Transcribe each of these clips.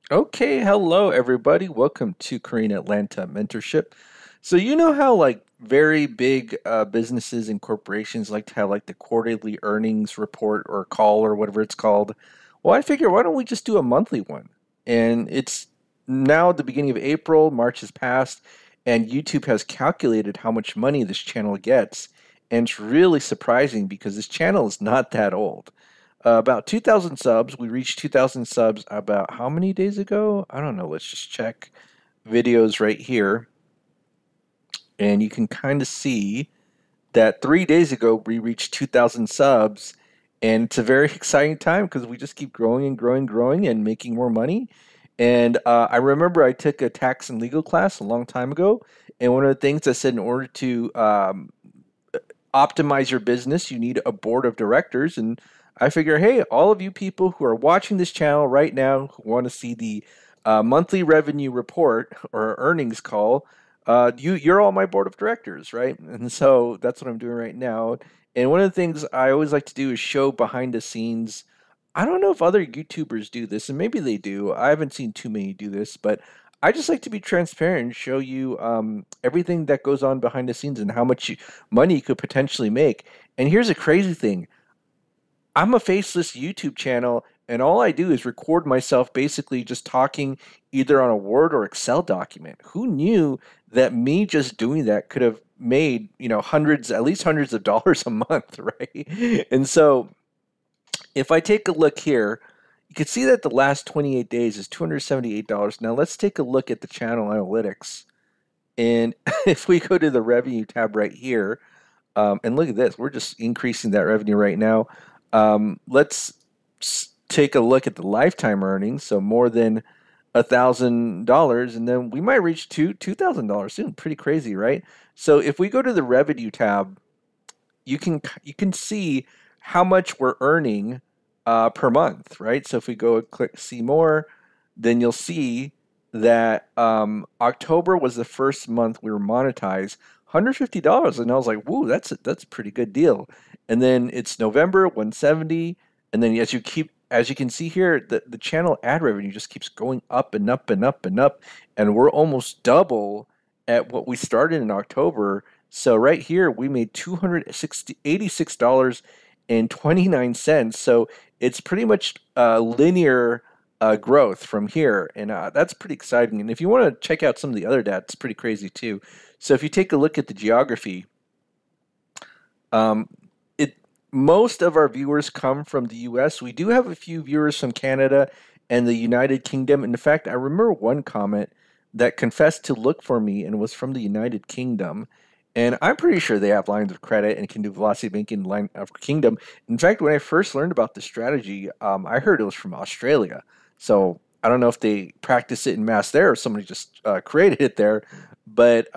Okay, hello everybody. Welcome to Korean Atlanta Mentorship. So you know how like very big businesses and corporations like to have like the quarterly earnings report or call or whatever it's called. Well, I figure why don't we just do a monthly one? And it's now the beginning of April, March has passed, and YouTube has calculated how much money this channel gets. And it's really surprising because this channel is not that old. About 2,000 subs. We reached 2,000 subs about how many days ago? I don't know. Let's just check videos right here. And you can kind of see that 3 days ago we reached 2,000 subs. And it's a very exciting time because we just keep growing and growing, growing and making more money. And I remember I took a tax and legal class a long time ago. And one of the things I said in order to optimize your business, you need a board of directors. And I figure, hey, all of you people who are watching this channel right now who want to see the monthly revenue report or earnings call, you're all my board of directors, right? And so that's what I'm doing right now. And one of the things I always like to do is show behind the scenes. I don't know if other YouTubers do this, and maybe they do. I haven't seen too many do this, but I just like to be transparent and show you everything that goes on behind the scenes and how much money you could potentially make. And here's a crazy thing. I'm a faceless YouTube channel, and all I do is record myself basically just talking either on a Word or Excel document. Who knew that me just doing that could have made, hundreds, at least hundreds of dollars a month, right? And so if I take a look here, you can see that the last 28 days is $278. Now let's take a look at the channel analytics. And if we go to the revenue tab right here, and look at this, we're just increasing that revenue right now. Let's take a look at the lifetime earnings, so more than $1,000, and then we might reach $2,000 soon. Pretty crazy, right? So if we go to the revenue tab, you can see how much we're earning per month, right? So if we go and click see more, then you'll see that October was the first month we were monetized, $150, and I was like, "Woo, that's a pretty good deal." And then it's November, 170, and then as you can see here, the channel ad revenue just keeps going up and up and up and up, and we're almost double at what we started in October. So right here, we made $286.29. So it's pretty much linear growth from here, and that's pretty exciting. And if you want to check out some of the other data, it's pretty crazy too. So if you take a look at the geography, um, it most of our viewers come from the U.S. We do have a few viewers from Canada and the United Kingdom. In fact, I remember one comment that confessed to look for me and was from the United Kingdom. And I'm pretty sure they have lines of credit and can do velocity banking line of kingdom. In fact, when I first learned about this strategy, I heard it was from Australia. So I don't know if they practice it in mass there or somebody just created it there. But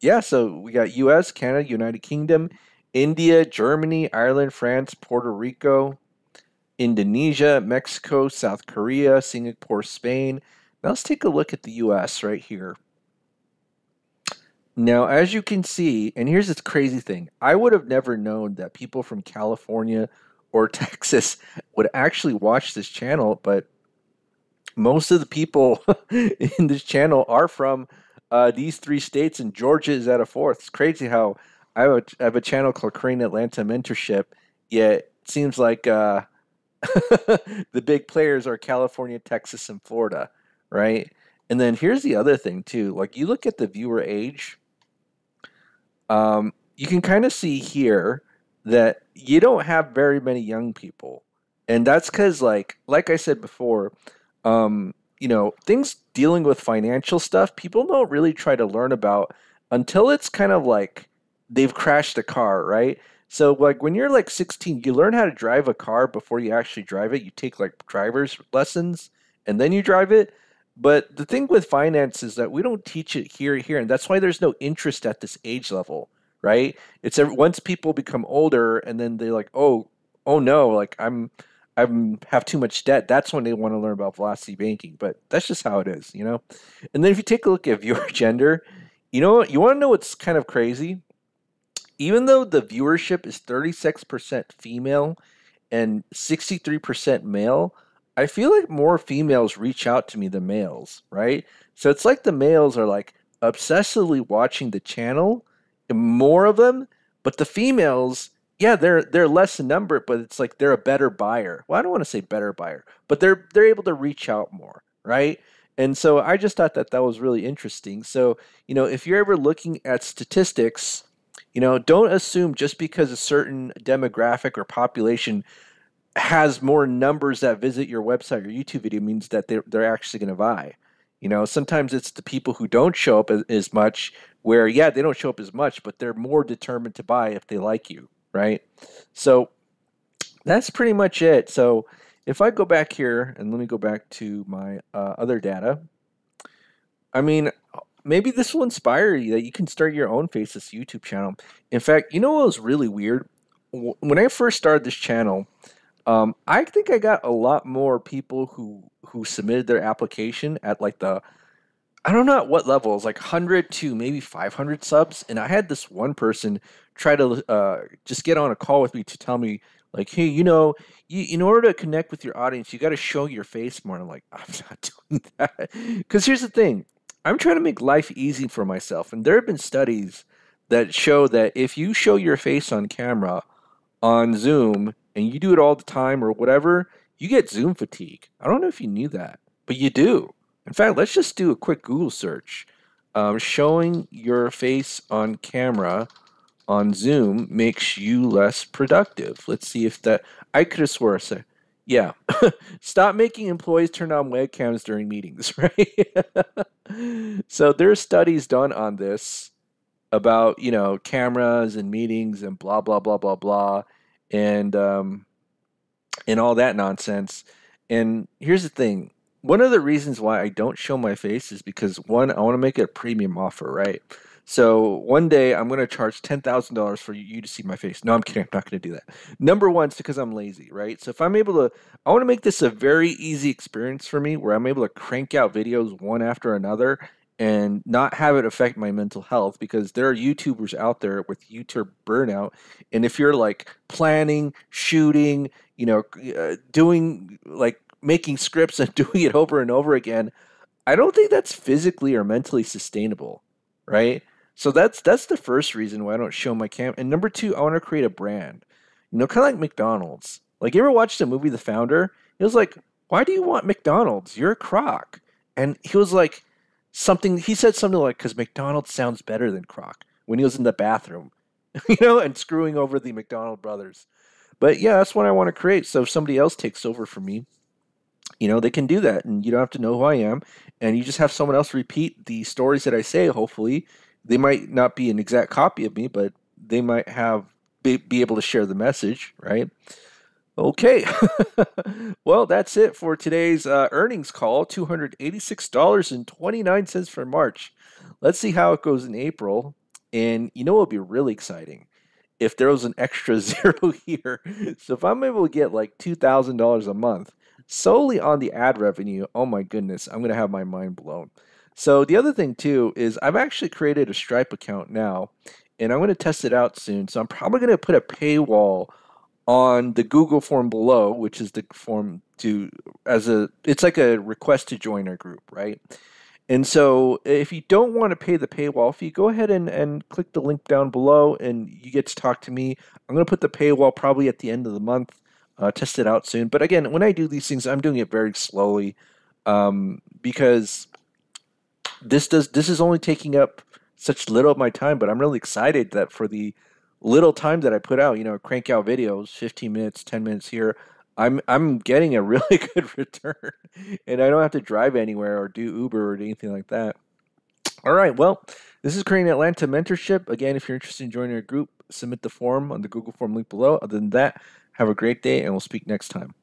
yeah, so we got US, Canada, United Kingdom, India, Germany, Ireland, France, Puerto Rico, Indonesia, Mexico, South Korea, Singapore, Spain. Now let's take a look at the US right here. Now, as you can see, and here's this crazy thing, I would have never known that people from California or Texas would actually watch this channel, but most of the people in this channel are from these three states, and Georgia is at a fourth. It's crazy how I have a channel called Korean Atlanta Mentorship, yet it seems like the big players are California, Texas, and Florida, right? And then here's the other thing too. Like you look at the viewer age, you can kind of see here that you don't have very many young people, and that's because like I said before, things dealing with financial stuff, people don't really try to learn about until it's kind of like they've crashed a car, right? So like when you're like 16, you learn how to drive a car before you actually drive it. You take like driver's lessons and then you drive it. But the thing with finance is that we don't teach it here, and that's why there's no interest at this age level, right? Once people become older, and then they're like, oh no, like I'm have too much debt. That's when they want to learn about velocity banking. But that's just how it is, you know. And then if you take a look at viewer gender, you want to know what's kind of crazy? Even though the viewership is 36% female and 63% male, I feel like more females reach out to me than males, right? So it's like the males are like obsessively watching the channel, and more of them, but the females, yeah, they're less in number, but it's like they're a better buyer. Well, I don't want to say better buyer, but they're able to reach out more, right? And so I just thought that that was really interesting. So, if you're ever looking at statistics, don't assume just because a certain demographic or population has more numbers that visit your website or YouTube video means that they're actually going to buy. Sometimes it's the people who don't show up as much, where yeah, they don't show up as much, but they're more determined to buy if they like you, right? So that's pretty much it. So if I go back here and let me go back to my other data, I mean, maybe this will inspire you that you can start your own Faceless YouTube channel. In fact, you know what was really weird? When I first started this channel, I think I got a lot more people who submitted their application at like the I don't know at what level. It was like 100 to maybe 500 subs, and I had this one person try to just get on a call with me to tell me like, hey, in order to connect with your audience, you got to show your face more. And I'm like, I'm not doing that because here's the thing: I'm trying to make life easy for myself, and there have been studies that show that if you show your face on camera on Zoom and you do it all the time or whatever, you get Zoom fatigue. I don't know if you knew that, but you do. In fact, let's just do a quick Google search. Showing your face on camera on Zoom makes you less productive. Let's see if that. I could have swore I said, yeah. Stop making employees turn on webcams during meetings, right? So there's studies done on this about cameras and meetings and blah blah blah blah blah, and all that nonsense. And here's the thing: one of the reasons why I don't show my face is because one, I want to make it a premium offer, right? So one day I'm going to charge $10,000 for you to see my face. No, I'm kidding. I'm not going to do that. Number one, it's because I'm lazy, right? So if I'm able to, I want to make this a very easy experience for me where I'm able to crank out videos one after another and not have it affect my mental health, because there are YouTubers out there with YouTube burnout. And if you're like planning, shooting, doing like making scripts and doing it over and over again, I don't think that's physically or mentally sustainable, right? So that's the first reason why I don't show my cam. And number two, I want to create a brand. Kind of like McDonald's. Like, you ever watched the movie The Founder? He was like, "Why do you want McDonald's? You're a crock." And he was like, he said something like, "Because McDonald's sounds better than crock," when he was in the bathroom, and screwing over the McDonald brothers. But yeah, that's what I want to create. So if somebody else takes over for me, they can do that, and you don't have to know who I am, and you just have someone else repeat the stories that I say. Hopefully, they might not be an exact copy of me, but they might be able to share the message, right? Okay. Well, that's it for today's earnings call. $286.29 for March. Let's see how it goes in April. And it will be really exciting if there was an extra zero here. So if I'm able to get like $2,000 a month solely on the ad revenue, oh my goodness, I'm going to have my mind blown. So the other thing too is I've actually created a Stripe account now, and I'm going to test it out soon. So I'm probably going to put a paywall on the Google form below, which is the form it's like a request to join our group, right? And so if you don't want to pay the paywall fee, go ahead and click the link down below and you get to talk to me. I'm going to put the paywall probably at the end of the month, test it out soon. But again, when I do these things, I'm doing it very slowly, because this is only taking up such little of my time, but I'm really excited that for the little time that I put out, crank out videos, 15 minutes, 10 minutes here, I'm getting a really good return, and I don't have to drive anywhere or do Uber or anything like that. All right, well, this is Creating Atlanta Mentorship. Again, if you're interested in joining our group, submit the form on the Google form link below. Other than that, have a great day, and we'll speak next time.